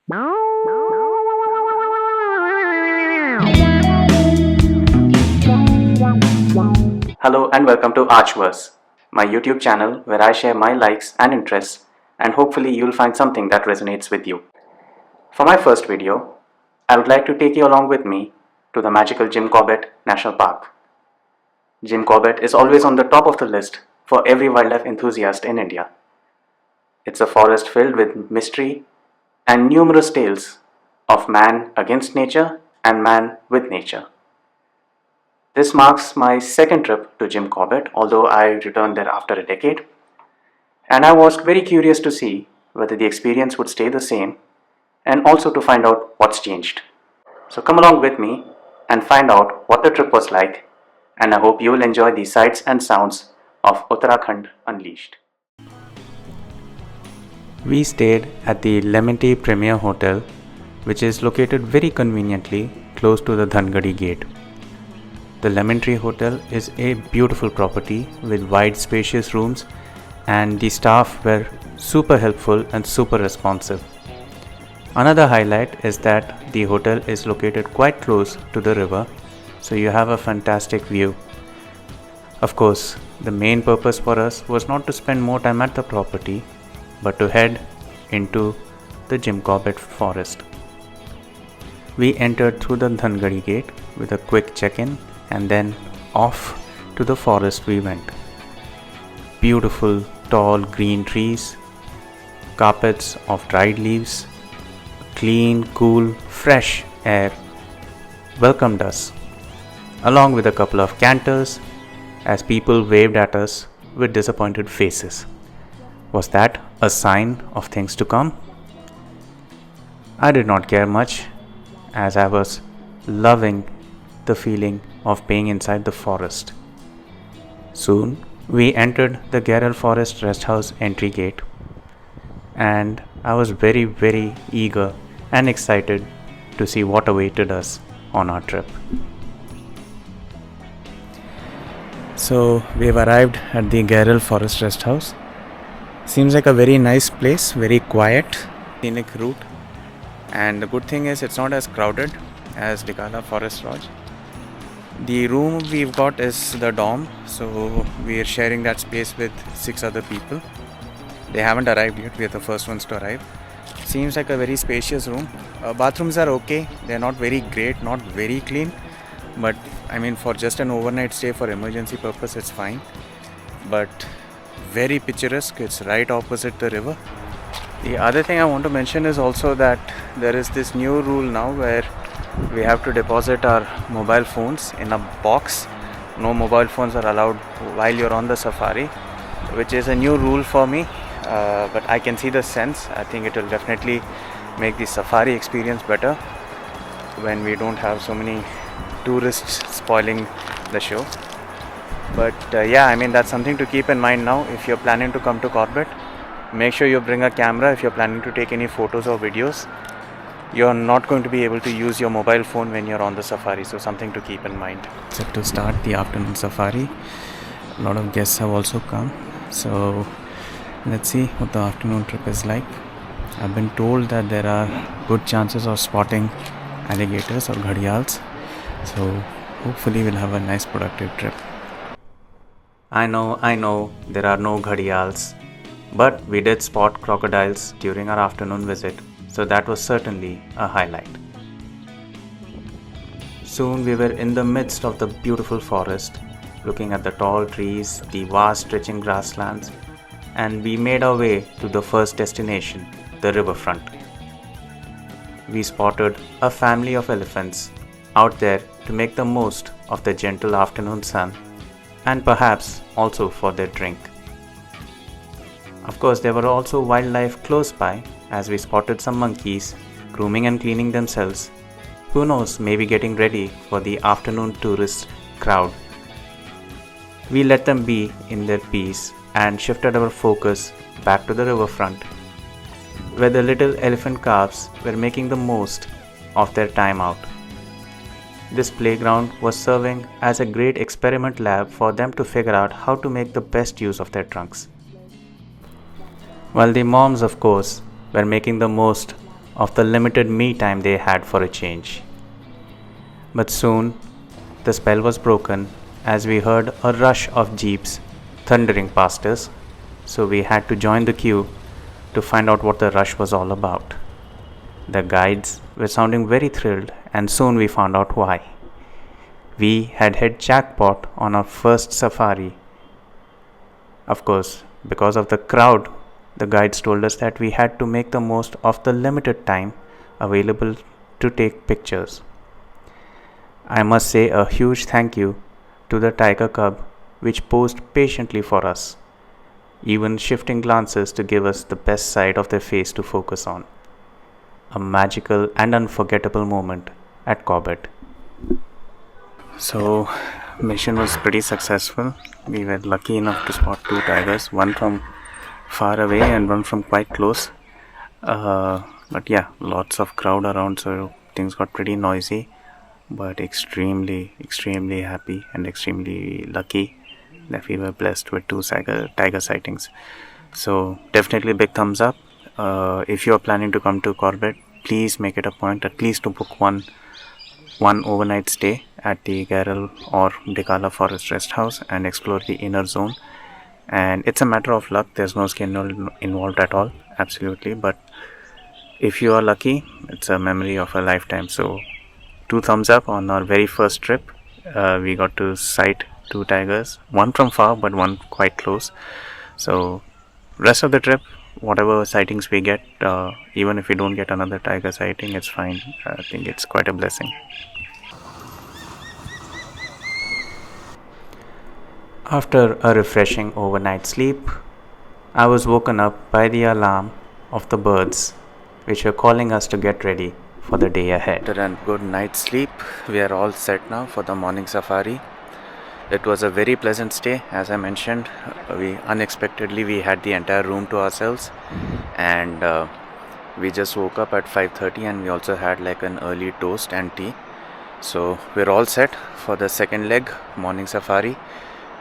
Hello and welcome to Archverse, my YouTube channel where I share my likes and interests, and hopefully you'll find something that resonates with you. For my first video, I would like to take you along with me to the magical Jim Corbett National Park. Jim Corbett is always on the top of the list for every wildlife enthusiast in India. It's a forest filled with mystery and numerous tales of man against nature and man with nature. This marks my second trip to Jim Corbett, although I returned there after a decade, and I was very curious to see whether the experience would stay the same and also to find out what's changed. So come along with me and find out what the trip was like, and I hope you will enjoy the sights and sounds of Uttarakhand Unleashed. We stayed at the Lemon Tea Premier Hotel, which is located very conveniently close to the Dhangadi Gate. The Lemon Tree Hotel is a beautiful property with wide spacious rooms, and the staff were super helpful and super responsive. Another highlight is that the hotel is located quite close to the river, so you have a fantastic view. Of course, the main purpose for us was not to spend more time at the property, but to head into the Jim Corbett forest. We entered through the Dhangadi Gate with a quick check-in, and then off to the forest we went. Beautiful tall green trees, carpets of dried leaves, clean, cool, fresh air welcomed us, along with a couple of canters as people waved at us with disappointed faces. Was that a sign of things to come? I did not care much, as I was loving the feeling of being inside the forest. Soon we entered the Gairal Forest House entry gate, and I was very eager and excited to see what awaited us on our trip. So we've arrived at the Gairal Forest House. Seems like a very nice place, very quiet, scenic route, and the good thing is it's not as crowded as Gairal Forest Lodge. The room we've got is the dorm, so we're sharing that space with 6 other people. They haven't arrived yet, we're the first ones to arrive. Seems like a very spacious room. Bathrooms are okay, they're not very great, not very clean, but I mean for just an overnight stay for emergency purpose it's fine. But very picturesque, it's right opposite the river. The other thing I want to mention is also that there is this new rule now where we have to deposit our mobile phones in a box. No mobile phones are allowed while you're on the safari, which is a new rule for me, but I can see the sense. I think it will definitely make the safari experience better when we don't have so many tourists spoiling the show. But yeah, I mean that's something to keep in mind now. If you're planning to come to Corbett, make sure you bring a camera if you're planning to take any photos or videos. You're not going to be able to use your mobile phone when you're on the safari, so something to keep in mind. Set to start the afternoon safari. A lot of guests have also come, so let's see what the afternoon trip is like. I've been told that there are good chances of spotting alligators or ghadials, so hopefully we'll have a nice productive trip. I know there are no ghadials, but we did spot crocodiles during our afternoon visit, so that was certainly a highlight. Soon we were in the midst of the beautiful forest, looking at the tall trees, the vast stretching grasslands, and we made our way to the first destination, the riverfront. We spotted a family of elephants out there to make the most of the gentle afternoon sun, and perhaps also for their drink. Of course, there were also wildlife close by, as we spotted some monkeys grooming and cleaning themselves. Who knows, maybe getting ready for the afternoon tourist crowd. We let them be in their peace and shifted our focus back to the riverfront, where the little elephant calves were making the most of their time out. This playground was serving as a great experiment lab for them to figure out how to make the best use of their trunks. While the moms, of course, were making the most of the limited me time they had for a change. But soon, the spell was broken as we heard a rush of jeeps thundering past us, so we had to join the queue to find out what the rush was all about. The guides were sounding very thrilled, and soon we found out why. We had hit jackpot on our first safari. Of course, because of the crowd, the guides told us that we had to make the most of the limited time available to take pictures. I must say a huge thank you to the tiger cub which posed patiently for us, even shifting glances to give us the best side of their face to focus on. A magical and unforgettable moment at Corbett. So, mission was pretty successful. We were lucky enough to spot two tigers, one from far away and one from quite close. But yeah, lots of crowd around, so things got pretty noisy. But extremely happy and extremely lucky that we were blessed with two tiger sightings. So definitely big thumbs up. If you are planning to come to Corbett, please make it a point at least to book one overnight stay at the Gairal or Gairal Forest Rest House and explore the inner zone. And it's a matter of luck. There's no schedule involved at all, absolutely. But if you are lucky, it's a memory of a lifetime. So 2 thumbs up on our very first trip. We got to sight 2 tigers, one from far but one quite close. So rest of the trip, whatever sightings we get, even if we don't get another tiger sighting, it's fine. I think it's quite a blessing. After a refreshing overnight sleep, I was woken up by the alarm of the birds which were calling us to get ready for the day ahead. After a good night's sleep, we are all set now for the morning safari. It was a very pleasant stay, as I mentioned. We unexpectedly had the entire room to ourselves, and we just woke up at 5:30, and we also had like an early toast and tea. So we're all set for the second leg, morning safari.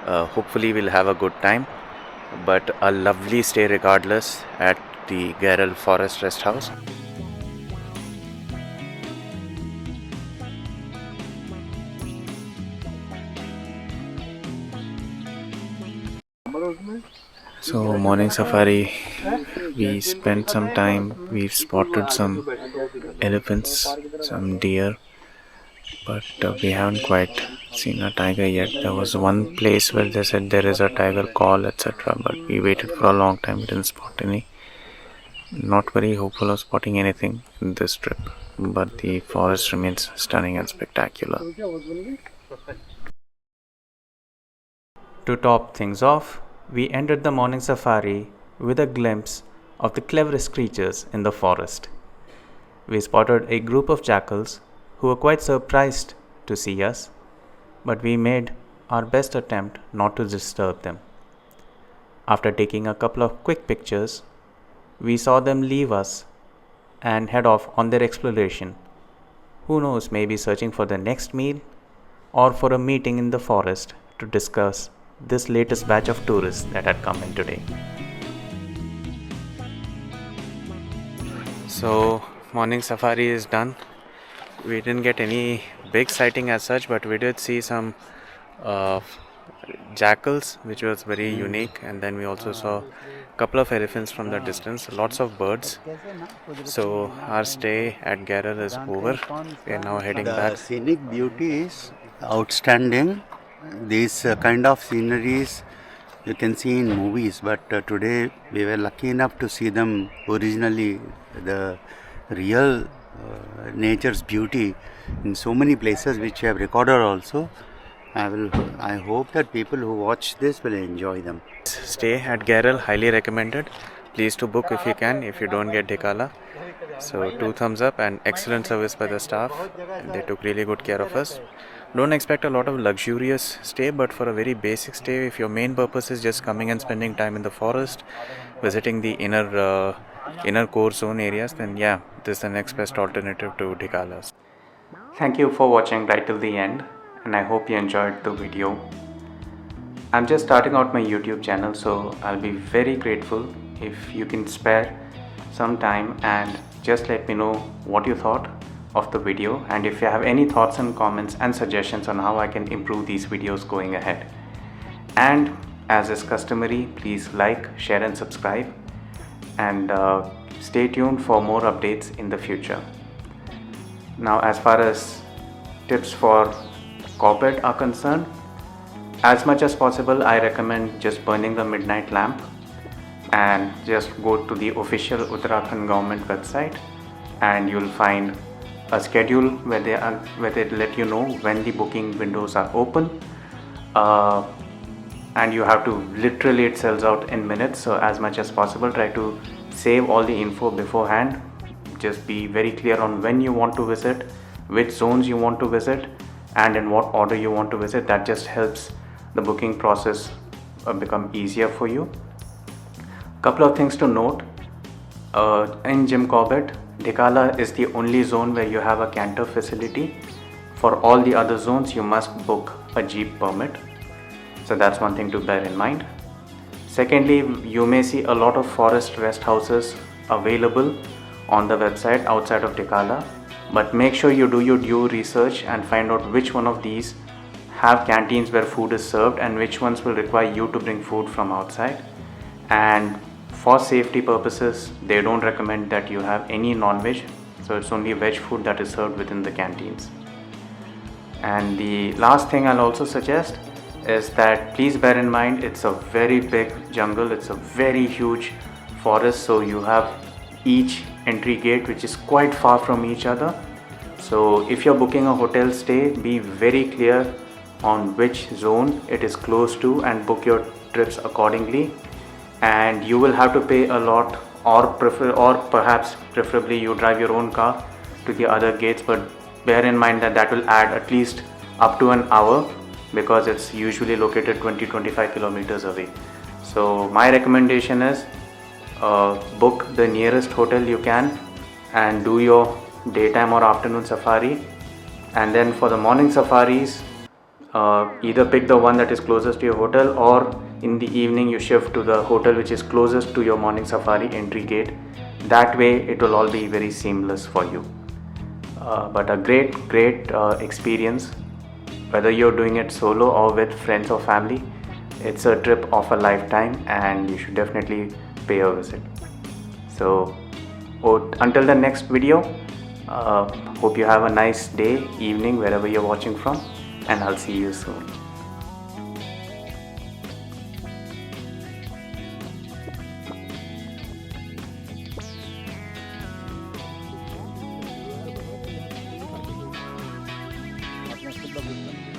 Hopefully we'll have a good time, but a lovely stay regardless at the Gairal Forest Rest House. So morning safari, we spent some time, we've spotted some elephants, some deer, but we haven't quite seen a tiger yet. There was one place where they said there is a tiger call, etc., but we waited for a long time, we didn't spot any. Not very hopeful of spotting anything in this trip, but the forest remains stunning and spectacular. To top things off, we ended the morning safari with a glimpse of the cleverest creatures in the forest. We spotted a group of jackals who were quite surprised to see us, but we made our best attempt not to disturb them. After taking a couple of quick pictures, we saw them leave us and head off on their exploration. Who knows, maybe searching for the next meal or for a meeting in the forest to discuss this latest batch of tourists that had come in today. So morning safari is done. We didn't get any big sighting as such, but we did see some jackals, which was very unique, and then we also saw a couple of elephants from the distance, lots of birds. So our stay at Gairal is over. We are now heading back. The scenic beauty is outstanding. These kind of sceneries you can see in movies, but today we were lucky enough to see them originally, the real nature's beauty in so many places which I have recorded also. I hope that people who watch this will enjoy them. Stay at Gairal, highly recommended. Please to book if you can, if you don't get Dekala. So 2 thumbs up, and excellent service by the staff. They took really good care of us. Don't expect a lot of luxurious stay, but for a very basic stay, if your main purpose is just coming and spending time in the forest, visiting the inner core zone areas, then yeah, this is the next best alternative to Dikalas. Thank you for watching right till the end, and I hope you enjoyed the video. I'm just starting out my YouTube channel, so I'll be very grateful if you can spare some time and just let me know what you thought of the video, and if you have any thoughts and comments and suggestions on how I can improve these videos going ahead. And as is customary, please like, share and subscribe, and stay tuned for more updates in the future. Now, as far as tips for Corbett are concerned, as much as possible I recommend just burning the midnight lamp and just go to the official Uttarakhand government website, and you'll find a schedule where they let you know when the booking windows are open, and you have to literally, it sells out in minutes. So as much as possible, try to save all the info beforehand. Just be very clear on when you want to visit, which zones you want to visit, and in what order you want to visit. That just helps the booking process become easier for you. Couple of things to note. In Jim Corbett, Dhikala is the only zone where you have a canter facility. For all the other zones, you must book a jeep permit. So that's one thing to bear in mind. Secondly, you may see a lot of forest rest houses available on the website outside of Dhikala, but make sure you do your due research and find out which one of these have canteens where food is served and which ones will require you to bring food from outside. And for safety purposes, they don't recommend that you have any non-veg, so it's only veg food that is served within the canteens. And the last thing I'll also suggest is that please bear in mind, it's a very big jungle, it's a very huge forest, so you have each entry gate which is quite far from each other. So if you're booking a hotel stay, be very clear on which zone it is close to and book your trips accordingly. And you will have to pay a lot, or perhaps preferably you drive your own car to the other gates, but bear in mind that will add at least up to an hour, because it's usually located 20-25 kilometers away. So my recommendation is book the nearest hotel you can and do your daytime or afternoon safari. And then for the morning safaris, either pick the one that is closest to your hotel, or in the evening you shift to the hotel which is closest to your morning safari entry gate. That way it will all be very seamless for you. But a great experience, whether you're doing it solo or with friends or family. It's a trip of a lifetime and you should definitely pay a visit. So until the next video, hope you have a nice day, evening, wherever you're watching from, and I'll see you soon. अपने खुद का